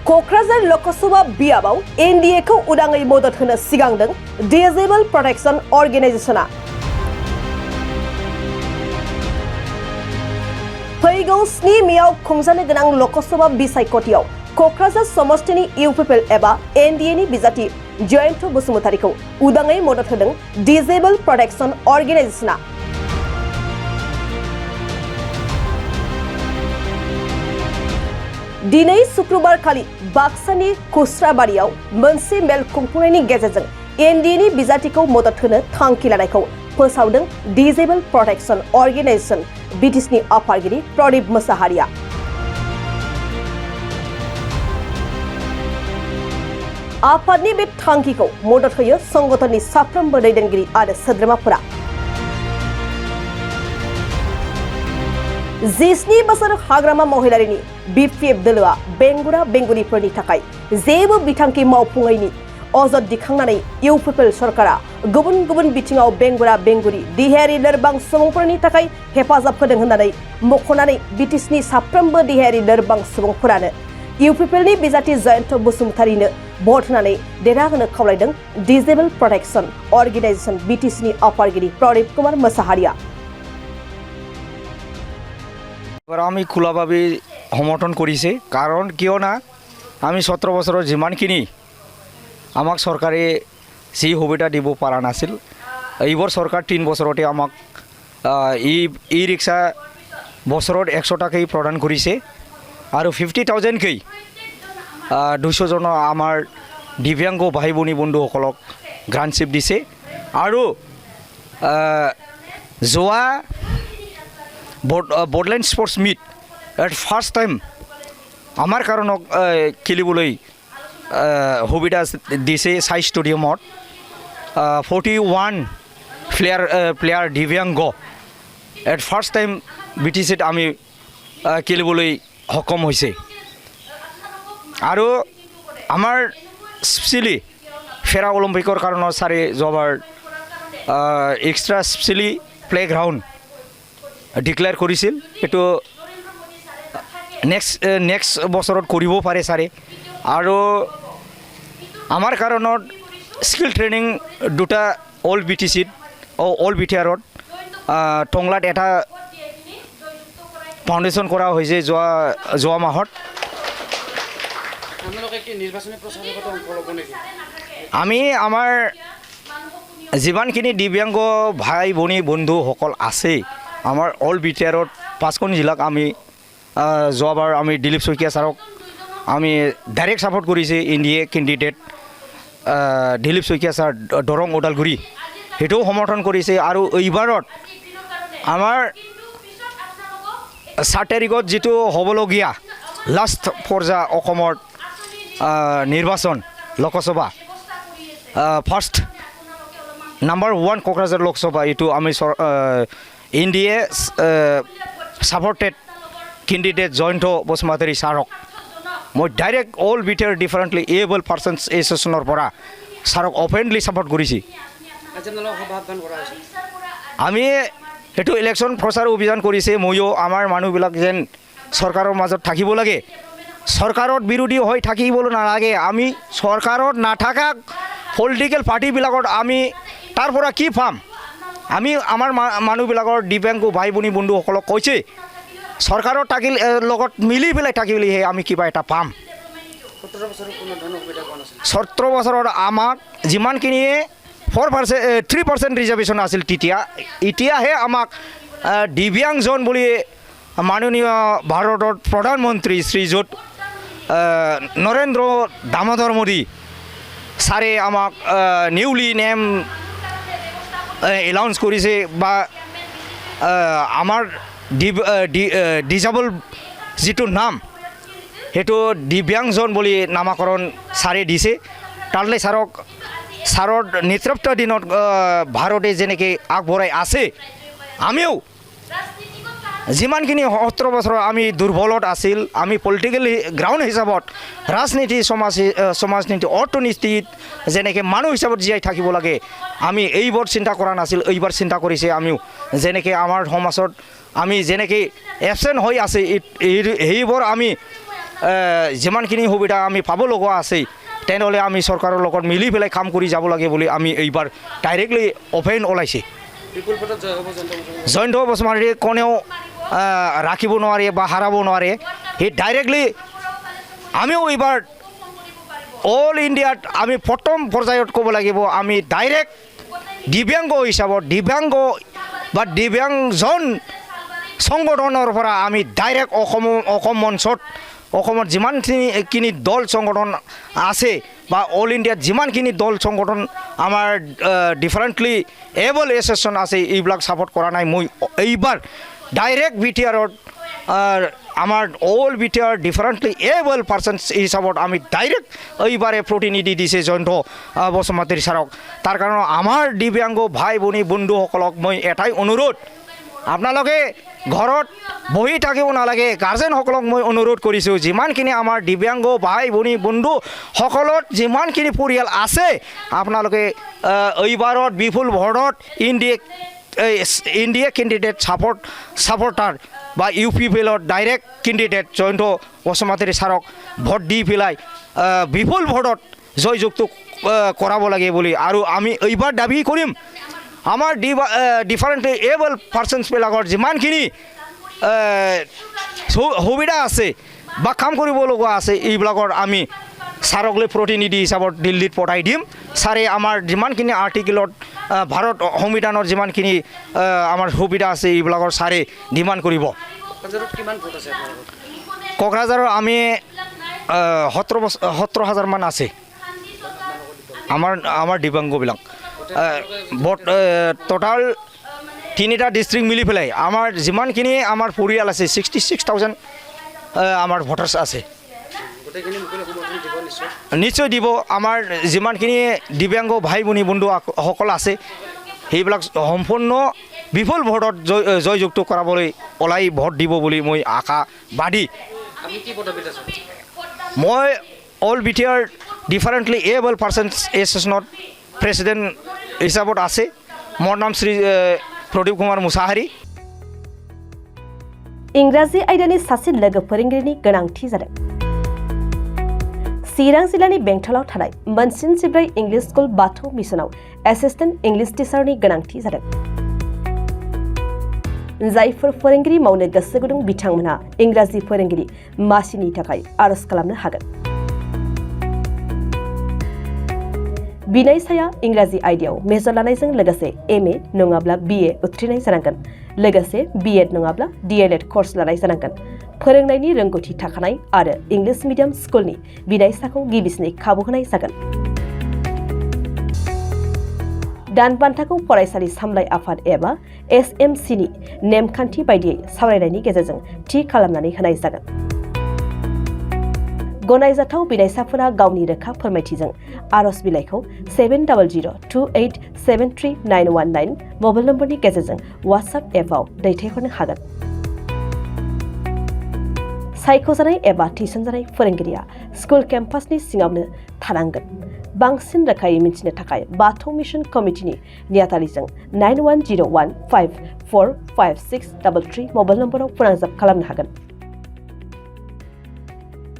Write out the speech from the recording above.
Kokrajhar Lok Sabha बियाबाव NDA खौ उदाङै मदद होनो सिगांदों डिसेबल प्रोटेक्शन अर्गेनाइजेशना। फैगौ 7 मेआव खुंजानो गोनां लकसभा बिसायख'थियाव क'क्राझार समष्टिनि इउपिपिएल एबा एनडीए बिजाथि जयन्त बसुमतारीखौ उदाङै मदद होदों डिसेबल प्रोटेक्शन अर्गेनाइजेशना। दिनै शुक्रबार खालि बाक्सानि खुस्राबारियाव मोनसे मेल खुंफुंनायनि गेजेरजों एनडीए बिजाथिखौ मदद होनो थांखि लानायखौ फोसावदों डिसेबल प्रोटेक्शन अर्गेनाइजेशन बिटिसिनि आफादगिरि प्रदीप मोसाहारिया। आफादनि बे थांखिखौ मदद होयो संगठननि साफ्रोमबो दैदेनगिरि आरो सोद्रोमाफोरा। 17 बोसोर हाग्रामा महिलारिनि बीपीएफ दोलोआ बेंगुरा बेंगुरिफोरनि थाखाय जेबो बिथांखि मावफुङैनि अजद दिखांनानै इउपिपिएल सरकारा गुबुन गुबुन बिथिङाव बेंगुरा बेंगुरि देहायारि लोरबां सुबुंफोरनि थाखाय हेफाजाब होदों होननानै मख'नानै बिटिसिनि साफ्रोमबो देहायारि लोरबां सुबुंफोरानो इउपिपिएलनि बिजाथि जयन्त बसुमतारीनो भट होनानै देरहाहोनो खावलायदों डिसेबल प्रोटेक्शन अर्गेनाइजेशन बिटिसिनि आफादगिरि प्रदीप कुमार मोसाहारिया। আমি খোলাভাৱে সমৰ্থন কৰিছে কাৰণ কিয় না আমি 17 বছৰৰ যিমানখিনি আমাক চৰকাৰে যি সুবিধা দিব পৰা নাছিল এইবোৰ চৰকাৰ 3 বছৰতে আমাক ই ৰিক্সা বছৰত 100 টাকাই প্ৰদান কৰিছে আৰু 50,000 কৈ 200 জন আমাৰ দিব্যাংগ ভাই ভনী বন্ধুসকলক গ্ৰান্টশ্বিপ দিছে আৰু যোৱা Bodoland sports meet at first time আমাৰ কাৰণক খেলিবলৈ সুবিধা দিছে চাই ষ্টেডিয়ামত 41 প্লেয়াৰ দিব্যাংগ এট ফাৰ্ষ্ট টাইম বিটিচিত আমি খেলিবলৈ সক্ষম হৈছে আৰু আমাৰ স্পেচিয়েলি ফেৰা অলিম্পিকৰ কাৰণে চাৰি যোৱাবাৰ এক্সট্ৰা স্পেচিয়েলি প্লেগ্ৰাউণ্ড ডিক্লেয়াৰ কৰিছিল। এইটো নেক্সট বছৰত কৰিব পাৰে ছাৰে আৰু আমাৰ কাৰণত স্কিল ট্ৰেইনিং দুটা অল বিটিচিত অল বিটিআৰত টংলাত এটা ফাউণ্ডেশ্যন কৰা হৈছে যোৱা মাহত। আমি আমাৰ যিমানখিনি দিব্যাংগ ভাই ভনী বন্ধুসকল আছে আমাৰ অল বিটিআৰত 5খন জিলাক আমি যোৱাবাৰ আমি দিলীপ শইকীয়া ছাৰক আমি ডাইৰেক্ট ছাপোৰ্ট কৰিছে NDA candidate Dilip Saikia sir Darrang Udalguri সেইটোও সমৰ্থন কৰিছে আৰু এইবাৰত আমাৰ 7 তাৰিখত যিটো হ'বলগীয়া লাষ্ট পৰ্যায় অসমৰ নিৰ্বাচন লোকসভা ফাৰ্ষ্ট নাম্বাৰ 1 কোকৰাঝাৰ লোকসভা এইটো আমি NDA supported candidate Jayanta Basumatary ছাৰক মই direct all BTR differently able persons এছ'চিয়েশ্যনৰ পৰা ছাৰক অপেনলি ছাপৰ্ট কৰিছে। আমি সেইটো ইলেকশ্যন প্ৰচাৰ অভিযান কৰিছে ময়ো আমাৰ মানুহবিলাক যেন চৰকাৰৰ মাজত থাকিব লাগে চৰকাৰত বিৰোধী হৈ থাকিব নালাগে আমি চৰকাৰত নাথাকা পলিটিকেল পাৰ্টিবিলাকত আমি তাৰ পৰা কি পাম আমি আমাৰ মানুহবিলাকৰ দিব্যাংগ ভাই ভনী বন্ধুসকলক কৈছে চৰকাৰৰ লগত মিলি পেলাই থাকিলেহে আমি কিবা এটা পাম। 17 বছৰত আমাক যিমানখিনিয়ে 3% ৰিজাৰ্ভেশ্যন আছিল তেতিয়া এতিয়াহে আমাক দিব্যাংগজন বুলি মাননীয় ভাৰতৰ প্ৰধানমন্ত্ৰী শ্ৰীযুত নৰেন্দ্ৰ দামোদৰ মোদী ছাৰে আমাক নিউলি নেম এলাউন্স কৰিছে বা আমাৰ ডিজেবল যিটো নাম সেইটো দিব্যাংগজন বুলি নামাকৰণ ছাৰে দিছে তালৈ ছাৰৰ নেতৃত্বৰ দিনত ভাৰতে যেনেকৈ আগবঢ়াই আছে আমিও যিমানখিনি 17 বছৰ আমি দুৰ্বলত আছিল আমি পলিটিকেল গ্ৰাউণ্ড হিচাপত ৰাজনীতি সমাজনীতি অৰ্থনীতিত যেনেকৈ মানুহ হিচাপত জীয়াই থাকিব লাগে আমি এইবোৰ চিন্তা কৰা নাছিল এইবাৰ চিন্তা কৰিছে আমিও যেনেকৈ আমাৰ সমাজত আমি যেনেকৈ এবচেণ্ট হৈ আছে সেইবোৰ আমি যিমানখিনি সুবিধা আমি পাব লগা আছে তেনেহ'লে আমি চৰকাৰৰ লগত মিলি পেলাই কাম কৰি যাব লাগে বুলি আমি এইবাৰ ডাইৰেক্টলি অপেন ওলাইছে জয়ন্ত বসুমতাৰী কোনেও ৰাখিব নোৱাৰে বা হাৰাব নোৱাৰে সি ডাইৰেক্টলি আমিও এইবাৰ অল ইণ্ডিয়াত আমি প্ৰথম পৰ্যায়ত ক'ব লাগিব আমি ডাইৰেক্ট দিব্যাংগ হিচাপত দিব্যাংগ বা দিব্যাংগজন সংগঠনৰ পৰা আমি ডাইৰেক্ট অসম মঞ্চত অসমত যিমানখিনি দল সংগঠন আছে বা অল ইণ্ডিয়াত যিমানখিনি দল সংগঠন আমাৰ ডিফাৰেণ্টলি এবল এছ'চিয়েশ্যন আছে এইবিলাক ছাপোৰ্ট কৰা নাই মই এইবাৰ ডাইৰেক্ট বি টি আৰত আমাৰ all B T R differently able persons হিচাপত আমি ডাইৰেক্ট এইবাৰে প্ৰতিনিধি দিছে জয়ন্ত বসুমতাৰী ছাৰক তাৰ কাৰণে আমাৰ দিব্যাংগ ভাই ভনী বন্ধুসকলক মই এটাই অনুৰোধ আপোনালোকে ঘৰত বহি থাকিব নালাগে গাৰ্জেনসকলক মই অনুৰোধ কৰিছোঁ যিমানখিনি আমাৰ দিব্যাংগ ভাই ভনী বন্ধুসকলত যিমানখিনি পৰিয়াল আছে আপোনালোকে এইবাৰত বিপুল ভোটত ইণ্ডিয়া কেণ্ডিডেট ছাপৰ্টাৰ বা ইউ পি পি এলৰ ডাইৰেক্ট কেণ্ডিডেট জয়ন্ত বসুমতাৰী ছাৰক ভোট দি পেলাই বিপুল ভোটত জয়যুক্ত কৰাব লাগে বুলি আৰু আমি এইবাৰ দাবী কৰিম আমাৰ ডিফাৰেণ্ট এবল পাৰ্চনছবিলাকৰ যিমানখিনি সুবিধা আছে বা কাম কৰিব লগা আছে এইবিলাকৰ আমি ছাৰক লৈ প্ৰতিনিধি হিচাপত দিল্লীত পঠাই দিম ছাৰে আমাৰ যিমানখিনি আৰ্টিকেলত ভাৰত সংবিধানৰ যিমানখিনি আমাৰ সুবিধা আছে এইবিলাকৰ ছাৰে ডিমাণ্ড কৰিব কোকৰাঝাৰৰ আমি 17,000 মান আছে আমাৰ দিব্যাংগবিলাক টোটাল 3টা ডিষ্ট্ৰিক্ট মিলি পেলাই আমাৰ যিমানখিনি আমাৰ পৰিয়াল আছে 66,000 আমাৰ ভোটাৰ্ছ আছে নিশ্চয় দিব আমাৰ যিমানখিনি দিব্যাংগ ভাই ভনী বন্ধুসকল আছে সেইবিলাক সম্পূৰ্ণ বিপুল ভোটত জয়যুক্ত কৰাবলৈ ওলাই ভোট দিব বুলি মই আশাবাদী মই all B T R differently able persons এছ'চিয়েশ্যনত প্ৰেচিডেণ্ট হিচাপত আছে মোৰ নাম শ্ৰী प्रदीप कुमार मुसाहारि इंराजि आयदानि सासे लोगो फोरोंगिरिनि गोनांथि जादों चिरां जिल्लानि बेंटलाव थानाय मोनसिन 14 इंलिश स्कुल बाथौ मिसनाव एसिस्टेंट इंलिश टीचारनि गोनांथि जादों जायफोर फोरोंगिरि मावनो गोसो गुदुं बिथांमोनहा इंराजि फोरोंगिरि मासिनि थाखाय आरज खालामनो हागोन बिनायसाया इंराजि आयदायाव मेजर लानायजों लोगोसे एमए नङाब्ला बीए उथ्रिनाय जानांगोन लोगोसे बीएड नङाब्ला डीएलएड कर्स लानाय जानांगोन फोरोंनायनि रोंगौथि थाखानाय आरो इंलिश मीडियम स्कुलनि बिनायसाखौ गिबिसिनै खाबु होनाय जागोन दानबान्थाखौ फरायसालि सामलाय आफाद एबा एसएमसीनि नेमखान्थि बायदियै सावरायनायनि गेजेरजों थि खालामनानै होनाय जागोन गनायजाथाव बिनायसाफोरा गावनि रोखा फोरमायथिजों आरज बिलाइखौ 7002873919 मबाइल नम्बरनि गेजेरजों वाट्सएप एपआव दैथायहरनो हागोन सायख'जानाय एबा थिसनजानाय फोरोंगिरिया स्कुल केम्पासनि सिङावनो थानांगोन बांसिन रोखायै मिथिनो थाखाय बाथौ मिशन कमिटिनि नेहाथारिजों 9101545633 मबाइल नम्बराव फोनांजाब खालामनो हागोन